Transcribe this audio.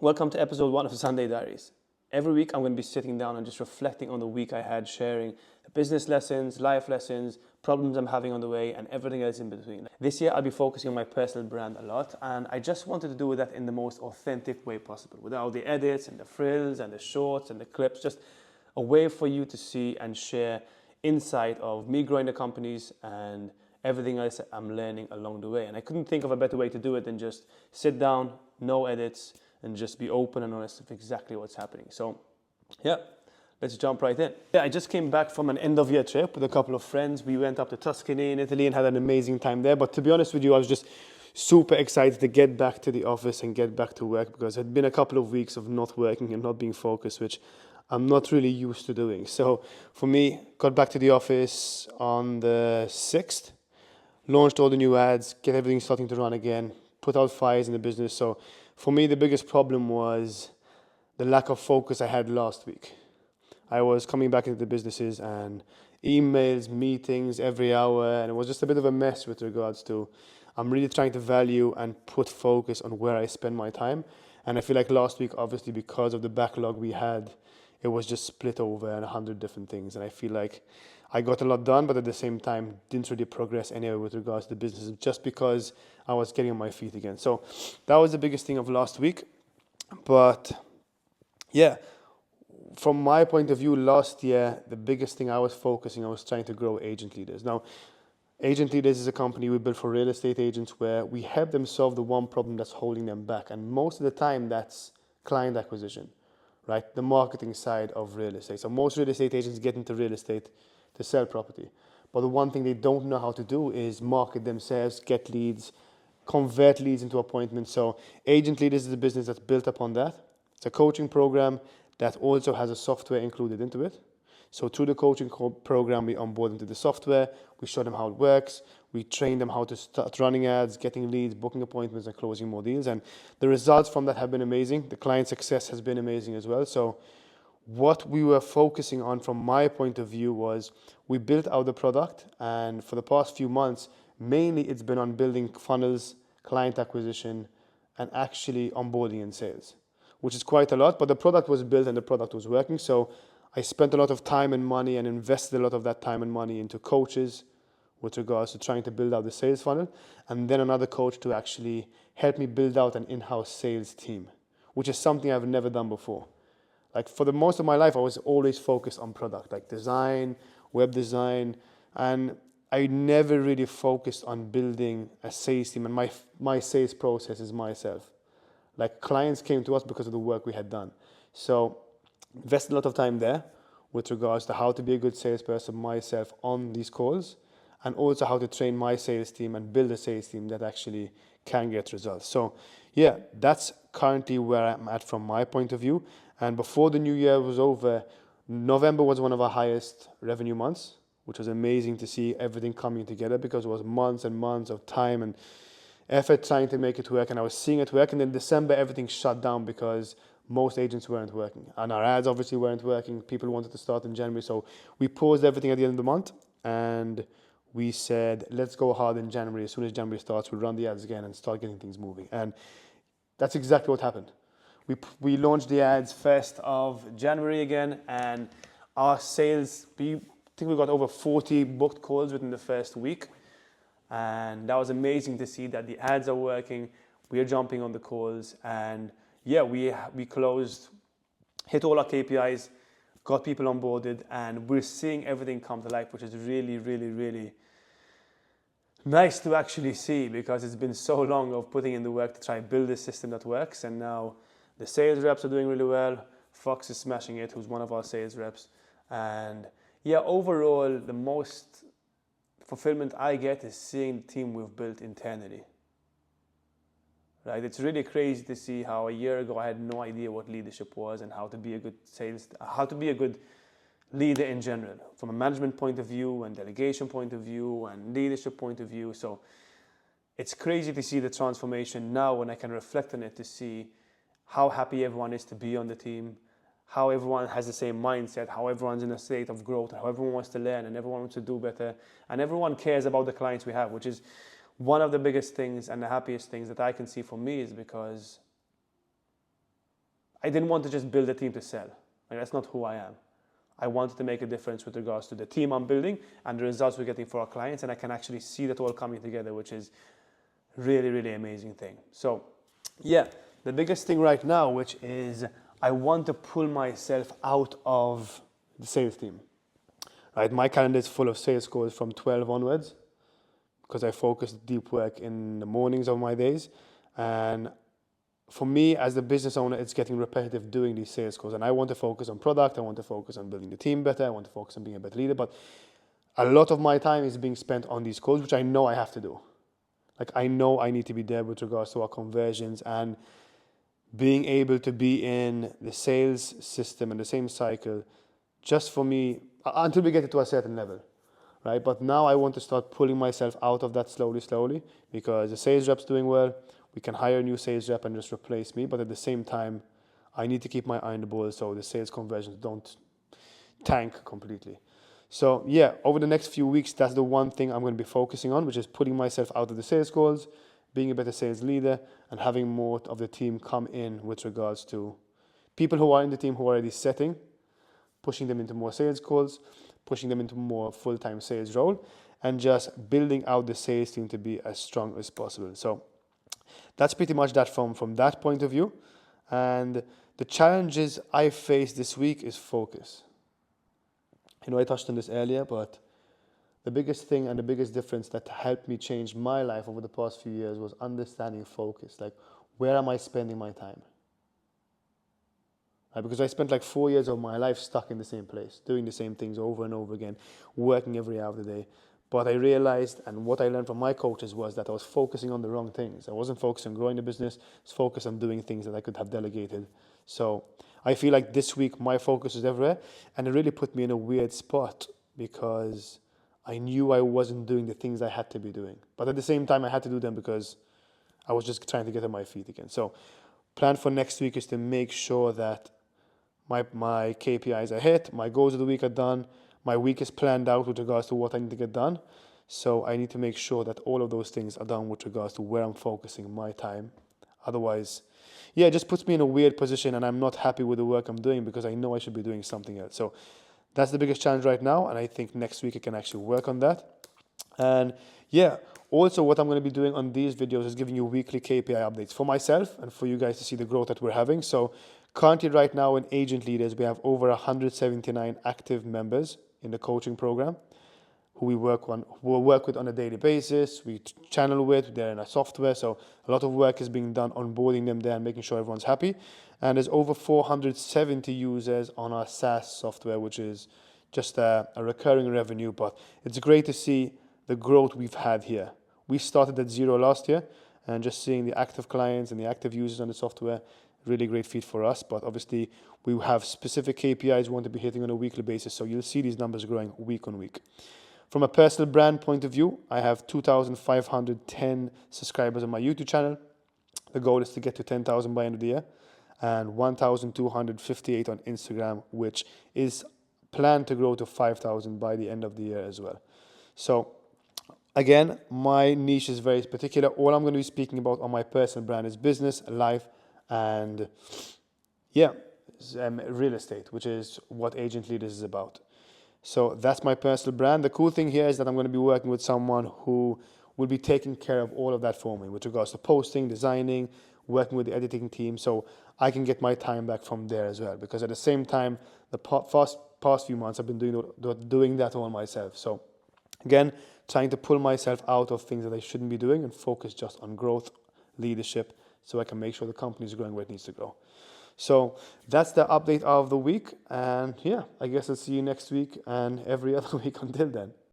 Welcome to episode 1 of Sunday Diaries. Every week I'm going to be sitting down and just reflecting on the week I had, sharing business lessons, life lessons, problems I'm having on the way, and everything else in between. This year I'll be focusing on my personal brand a lot, and I just wanted to do that in the most authentic way possible, without the edits and the frills and the shorts and the clips, just a way for you to see and share insight of me growing the companies and everything else I'm learning along the way. And I couldn't think of a better way to do it than just sit down, no edits, and just be open and honest with exactly what's happening. So, yeah, let's jump right in. I just came back from an end-of-year trip with a couple of friends. We went up to Tuscany in Italy and had an amazing time there. But to be honest with you, I was just super excited to get back to the office and get back to work, because it had been a couple of weeks of not working and not being focused, which I'm not really used to doing. So for me, got back to the office on the 6th, launched all the new ads, get everything starting to run again, put out fires in the business. So for me, the biggest problem was the lack of focus I had last week. I was coming back into the businesses and emails, meetings every hour, and it was just a bit of a mess with regards to I'm really trying to value and put focus on where I spend my time. And I feel like last week, obviously, because of the backlog we had, it was just split over 100 different things. And I feel like I got a lot done, but at the same time, didn't really progress anywhere with regards to the business, just because I was getting on my feet again. So that was the biggest thing of last week. But yeah, from my point of view, last year, the biggest thing I was trying to grow Agent Leaders. Now, Agent Leaders is a company we built for real estate agents where we help them solve the one problem that's holding them back. And most of the time, that's client acquisition, right? The marketing side of real estate. So most real estate agents get into real estate to sell property. But the one thing they don't know how to do is market themselves, get leads, convert leads into appointments. So Agent Leaders is a business that's built upon that. It's a coaching program that also has a software included into it. So through the coaching program, we onboard into the software, we show them how it works, we train them how to start running ads, getting leads, booking appointments, and closing more deals. And the results from that have been amazing. The client success has been amazing as well. So what we were focusing on from my point of view was we built out the product, and for the past few months, mainly it's been on building funnels, client acquisition, and actually onboarding and sales, which is quite a lot, but the product was built and the product was working. So I spent a lot of time and money and invested a lot of that time and money into coaches with regards to trying to build out the sales funnel, and then another coach to actually help me build out an in-house sales team, which is something I've never done before. Like for the most of my life, I was always focused on product, like design, web design, and I never really focused on building a sales team, and my sales process is myself. Like clients came to us because of the work we had done. So invested a lot of time there with regards to how to be a good salesperson myself on these calls, and also how to train my sales team and build a sales team that actually can get results. So yeah, that's currently where I'm at from my point of view. And before the new year was over, November was one of our highest revenue months, which was amazing to see everything coming together, because it was months and months of time and effort trying to make it work, and I was seeing it work. And in December, everything shut down because most agents weren't working, and our ads obviously weren't working. People wanted to start in January, so we paused everything at the end of the month, and we said, let's go hard in January. As soon as January starts, we'll run the ads again and start getting things moving. And that's exactly what happened. We launched the ads 1st of January again, and our sales, I think we got over 40 booked calls within the first week. And that was amazing to see that the ads are working. We are jumping on the calls, and yeah, we closed, hit all our KPIs, got people onboarded, and we're seeing everything come to life, which is really, really, really nice to actually see, because it's been so long of putting in the work to try and build a system that works. And now the sales reps are doing really well. Fox is smashing it, who's one of our sales reps. And yeah, overall, the most fulfillment I get is seeing the team we've built internally. Right? It's really crazy to see how a year ago I had no idea what leadership was and how to be a good leader in general, from a management point of view and delegation point of view and leadership point of view. So it's crazy to see the transformation now when I can reflect on it, to see how happy everyone is to be on the team, how everyone has the same mindset, how everyone's in a state of growth, how everyone wants to learn and everyone wants to do better, and everyone cares about the clients we have, which is one of the biggest things and the happiest things that I can see for me, is because I didn't want to just build a team to sell. Like, that's not who I am. I wanted to make a difference with regards to the team I'm building and the results we're getting for our clients, and I can actually see that all coming together, which is really, really amazing thing. So yeah, the biggest thing right now, which is I want to pull myself out of the sales team. Right, my calendar is full of sales calls from 12 onwards because I focus deep work in the mornings of my days. And for me, as the business owner, it's getting repetitive doing these sales calls. And I want to focus on product. I want to focus on building the team better. I want to focus on being a better leader. But a lot of my time is being spent on these calls, which I know I have to do. Like, I know I need to be there with regards to our conversions and being able to be in the sales system and the same cycle just for me until we get it to a certain level, right? But now I want to start pulling myself out of that slowly, because the sales rep's doing well. We can hire a new sales rep and just replace me. But at the same time, I need to keep my eye on the ball so the sales conversions don't tank completely. So yeah, over the next few weeks, that's the one thing I'm going to be focusing on, which is putting myself out of the sales calls, being a better sales leader, and having more of the team come in with regards to people who are in the team who are already setting, pushing them into more sales calls, pushing them into more full-time sales role, and just building out the sales team to be as strong as possible. So that's pretty much that from that point of view. And the challenges I faced this week is focus. I touched on this earlier, but the biggest thing and the biggest difference that helped me change my life over the past few years was understanding focus. Like, where am I spending my time? Because I spent like 4 years of my life stuck in the same place, doing the same things over and over again, working every hour of the day. But I realized, and what I learned from my coaches, was that I was focusing on the wrong things. I wasn't focused on growing the business. I was focused on doing things that I could have delegated. So I feel like this week my focus is everywhere, and it really put me in a weird spot because I knew I wasn't doing the things I had to be doing. But at the same time, I had to do them because I was just trying to get on my feet again. So plan for next week is to make sure that my KPIs are hit, my goals of the week are done, my week is planned out with regards to what I need to get done. So I need to make sure that all of those things are done with regards to where I'm focusing my time. Otherwise, yeah, it just puts me in a weird position and I'm not happy with the work I'm doing because I know I should be doing something else. So that's the biggest challenge right now, and I think next week I can actually work on that. And yeah, also what I'm going to be doing on these videos is giving you weekly KPI updates for myself and for you guys to see the growth that we're having. So currently right now in Agent Leaders, we have over 179 active members in the coaching program who we work with on a daily basis. We channel with, they're in our software. So a lot of work is being done onboarding them there and making sure everyone's happy. And there's over 470 users on our SaaS software, which is just a recurring revenue. But it's great to see the growth we've had here. We started at 0 last year, and just seeing the active clients and the active users on the software, really great feat for us. But obviously, we have specific KPIs we want to be hitting on a weekly basis. So you'll see these numbers growing week on week. From a personal brand point of view, I have 2,510 subscribers on my YouTube channel. The goal is to get to 10,000 by end of the year, and 1,258 on Instagram, which is planned to grow to 5,000 by the end of the year as well. So again, my niche is very particular. All I'm going to be speaking about on my personal brand is business, life, and real estate, which is what Agent Leaders is about. So that's my personal brand. The cool thing here is that I'm going to be working with someone who will be taking care of all of that for me with regards to posting, designing, working with the editing team, so I can get my time back from there as well. Because at the same time, the past few months I've been doing that all myself. So again, trying to pull myself out of things that I shouldn't be doing and focus just on growth, leadership, so I can make sure the company is growing where it needs to grow. So that's the update of the week. And yeah, I guess I'll see you next week and every other week until then.